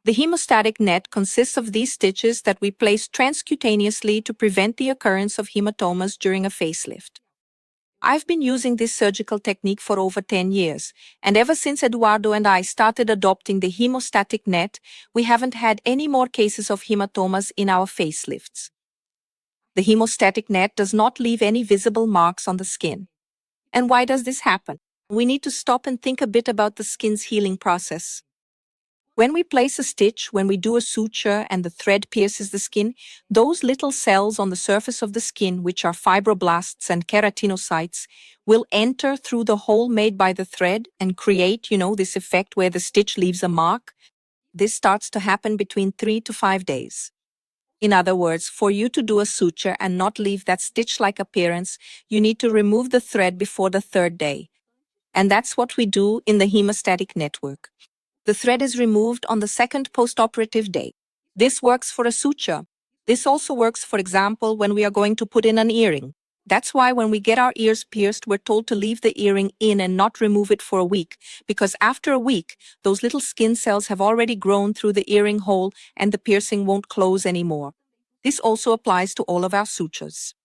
The hemostatic net consists of these stitches that we place transcutaneously to prevent the occurrence of hematomas during a facelift. I've been using this surgical technique for over 10 years, and ever since Eduardo and I started adopting the hemostatic net, we haven't had any more cases of hematomas in our facelifts. The hemostatic net does not leave any visible marks on the skin. And why does this happen? We need to stop and think a bit about the skin's healing process. When we place a stitch, when we do a suture and the thread pierces the skin, those little cells on the surface of the skin, which are fibroblasts and keratinocytes, will enter through the hole made by the thread and create, this effect where the stitch leaves a mark. This starts to happen between 3 to 5 days. In other words, for you to do a suture and not leave that stitch-like appearance, you need to remove the thread before the 3rd day. And that's what we do in the hemostatic network. The thread is removed on the 2nd postoperative day. This works for a suture. This also works, for example, when we are going to put in an earring. That's why when we get our ears pierced, we're told to leave the earring in and not remove it for a week, because after a week, those little skin cells have already grown through the earring hole and the piercing won't close anymore. This also applies to all of our sutures.